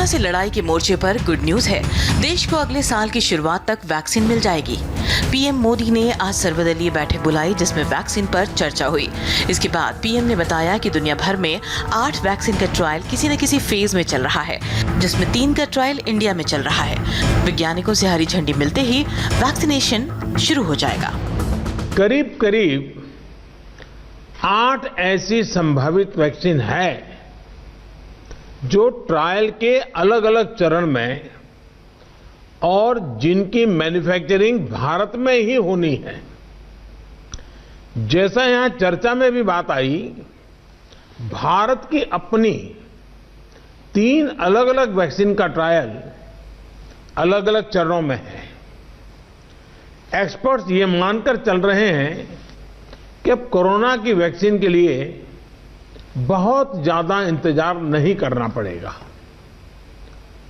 से लड़ाई के मोर्चे पर गुड न्यूज है। देश को अगले साल की शुरुआत तक वैक्सीन मिल जाएगी। पीएम मोदी ने आज सर्वदलीय बैठक बुलाई जिसमें वैक्सीन पर चर्चा हुई। इसके बाद पीएम ने बताया कि दुनिया भर में 8 वैक्सीन का ट्रायल किसी न किसी फेज में चल रहा है, जिसमें 3 का ट्रायल इंडिया में चल रहा है। वैज्ञानिकों से हरी झंडी मिलते ही वैक्सीनेशन शुरू हो जाएगा। करीब करीब 8 ऐसी संभावित वैक्सीन है जो ट्रायल के अलग अलग चरण में और जिनकी मैन्युफैक्चरिंग भारत में ही होनी है। जैसा यहां चर्चा में भी बात आई, भारत की अपनी 3 अलग अलग वैक्सीन का ट्रायल अलग अलग चरणों में है। एक्सपर्ट्स ये मानकर चल रहे हैं कि अब कोरोना की वैक्सीन के लिए बहुत ज्यादा इंतजार नहीं करना पड़ेगा।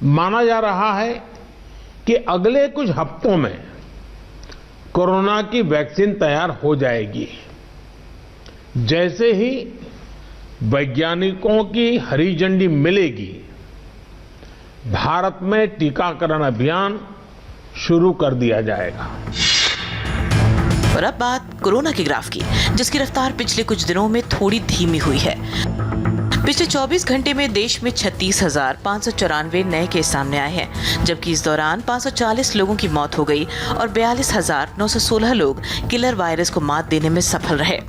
माना जा रहा है कि अगले कुछ हफ्तों में कोरोना की वैक्सीन तैयार हो जाएगी। जैसे ही वैज्ञानिकों की हरी झंडी मिलेगी, भारत में टीकाकरण अभियान शुरू कर दिया जाएगा। और अब बात कोरोना के ग्राफ की, जिसकी रफ्तार पिछले कुछ दिनों में थोड़ी धीमी हुई है। पिछले 24 घंटे में देश में 36,594 नए केस सामने आए हैं, जबकि इस दौरान 540 लोगों की मौत हो गई और 42,916 लोग किलर वायरस को मात देने में सफल रहे।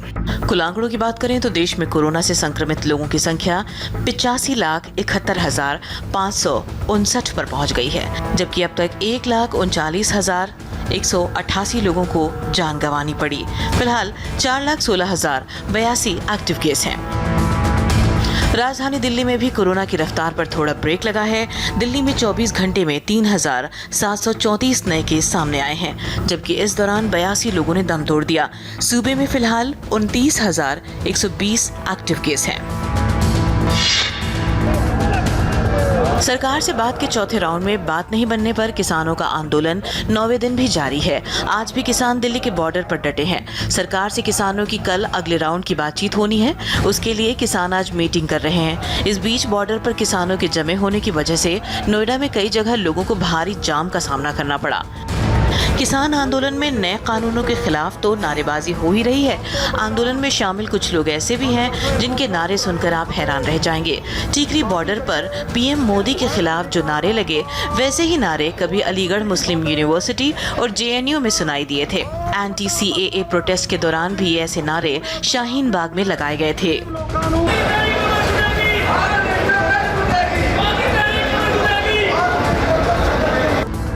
कुल आंकड़ों की बात करें तो देश में कोरोना से संक्रमित लोगों की संख्या 85,71,559 पर पहुंच गई है, जबकि अब तक 1,39,188 लोगों को जान गंवानी पड़ी। फिलहाल 4,16,082 एक्टिव केस हैं। राजधानी दिल्ली में भी कोरोना की रफ्तार पर थोड़ा ब्रेक लगा है। दिल्ली में 24 घंटे में 3,734 नए केस सामने आए हैं, जबकि इस दौरान 82 लोगों ने दम तोड़ दिया। सूबे में फिलहाल 29,120 एक्टिव केस हैं। सरकार से बात के चौथे राउंड में बात नहीं बनने पर किसानों का आंदोलन 9वें दिन भी जारी है। आज भी किसान दिल्ली के बॉर्डर पर डटे हैं। सरकार से किसानों की कल अगले राउंड की बातचीत होनी है, उसके लिए किसान आज मीटिंग कर रहे हैं। इस बीच बॉर्डर पर किसानों के जमे होने की वजह से नोएडा में कई जगह लोगों को भारी जाम का सामना करना पड़ा। किसान आंदोलन में नए कानूनों के खिलाफ तो नारेबाजी हो ही रही है। आंदोलन में शामिल कुछ लोग ऐसे भी हैं जिनके नारे सुनकर आप हैरान रह जाएंगे। टीकरी बॉर्डर पर पीएम मोदी के खिलाफ जो नारे लगे, वैसे ही नारे कभी अलीगढ़ मुस्लिम यूनिवर्सिटी और जेएनयू में सुनाई दिए थे। एंटी सीएए प्रोटेस्ट के दौरान भी ऐसे नारे शाहीन बाग में लगाए गए थे।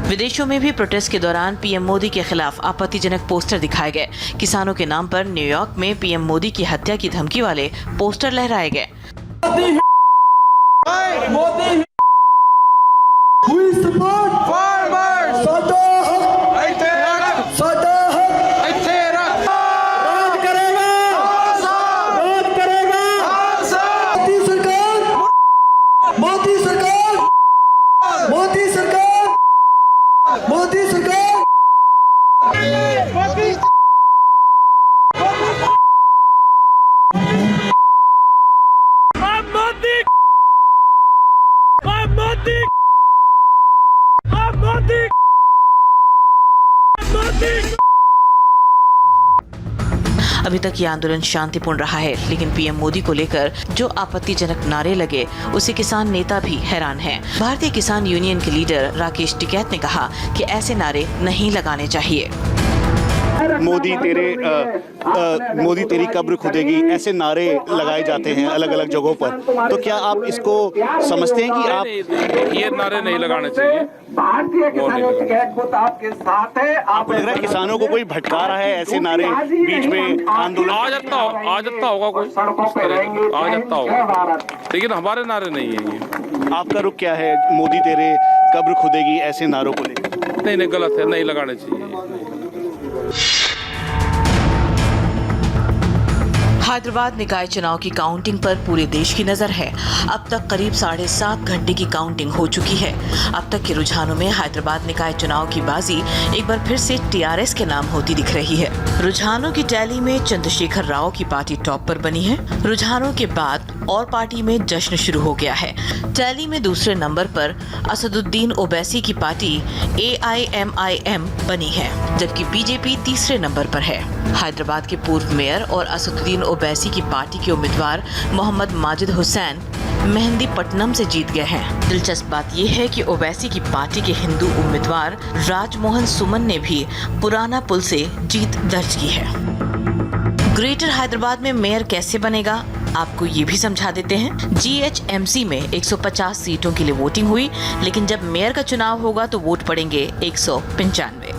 विदेशों में भी प्रोटेस्ट के दौरान पीएम मोदी के खिलाफ आपत्तिजनक पोस्टर दिखाए गए। किसानों के नाम पर न्यूयॉर्क में पीएम मोदी की हत्या की धमकी वाले पोस्टर लहराए गए। मोदी सरकार अभी तक ये आंदोलन शांतिपूर्ण रहा है, लेकिन पीएम मोदी को लेकर जो आपत्तिजनक नारे लगे उसे किसान नेता भी हैरान हैं। भारतीय किसान यूनियन के लीडर राकेश टिकैत ने कहा कि ऐसे नारे नहीं लगाने चाहिए। मोदी तेरी कब्र खुदेगी, ऐसे नारे लगाए जाते हैं अलग अलग जगहों पर। तो क्या आप इसको समझते हैं कि आप ये नारे नहीं लगाने चाहिए? भारतीय किसानों आपके साथ है। आपको लग रहा है किसानों को कोई भटका रहा है ऐसे नारे बीच में आंदोलन? आ जाता होगा कोई, आ जाता होगा, लेकिन हमारे नारे नहीं है ये। आपका रुख क्या है मोदी तेरे कब्र खुदेगी ऐसे नारों को लेकर? नहीं, गलत है, नहीं लगाने चाहिए। हैदराबाद निकाय चुनाव की काउंटिंग पर पूरे देश की नजर है। अब तक करीब 7.5 घंटे की काउंटिंग हो चुकी है। अब तक के रुझानों में हैदराबाद निकाय चुनाव की बाजी एक बार फिर से टीआरएस के नाम होती दिख रही है। रुझानों की टैली में चंद्रशेखर राव की पार्टी टॉप पर बनी है। रुझानों के बाद और पार्टी में जश्न शुरू हो गया है। टैली में दूसरे नंबर पर असदुद्दीन ओवैसी की पार्टी AIMIM बनी है, जबकि बीजेपी तीसरे नंबर पर है। हैदराबाद के पूर्व मेयर और असदुद्दीन ओवैसी की पार्टी के उम्मीदवार मोहम्मद माजिद हुसैन मेहंदीपट्टनम से जीत गए हैं। दिलचस्प बात यह है कि ओवैसी की पार्टी के हिंदू उम्मीदवार राजमोहन सुमन ने भी पुराना पुल से जीत दर्ज की है। ग्रेटर हैदराबाद में मेयर कैसे बनेगा, आपको ये भी समझा देते हैं। GHMC में 150 सीटों के लिए वोटिंग हुई, लेकिन जब मेयर का चुनाव होगा तो वोट पड़ेंगे 195।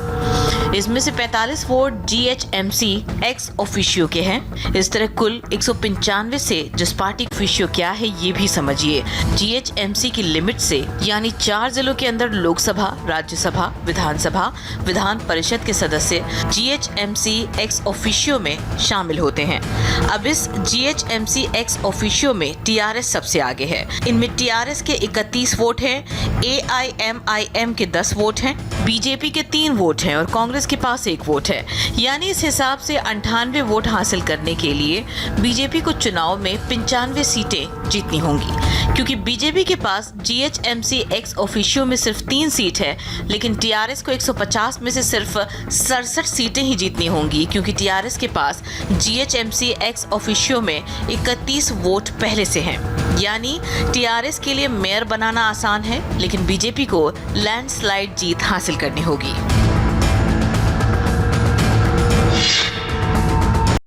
इसमें से 45 वोट GHMC एक्स ऑफिशियो के हैं। इस तरह कुल 195 से जिस पार्टी ऑफिशियो क्या है ये भी समझिए। GHMC की लिमिट से यानी 4 जिलों के अंदर लोकसभा, राज्यसभा, विधानसभा, विधान परिषद के सदस्य GHMC एक्स ऑफिशियो में शामिल होते हैं। अब इस GHMC एक्स ऑफिशियो में TRS सबसे आगे है। इनमें TRS के 31 वोट हैं, AIMIM के 10 वोट हैं, बीजेपी के 3 वोट हैं और कांग्रेस के पास 1 वोट है। यानी इस हिसाब से 98 वोट हासिल करने के लिए बीजेपी को चुनाव में 95 सीटें जीतनी होंगी। क्योंकि बीजेपी के पास GHMC एक्स ऑफिशियो में सिर्फ 3 सीट है, लेकिन TRS को 150 में से सिर्फ 67 सीटें ही जीतनी होंगी, क्योंकि TRS के पास GHMC एक्स ऑफिशियो में 31 वोट पहले से हैं। यानी TRS के लिए मेयर बनाना आसान है, लेकिन बीजेपी को लैंडस्लाइड जीत हासिल करनी होगी।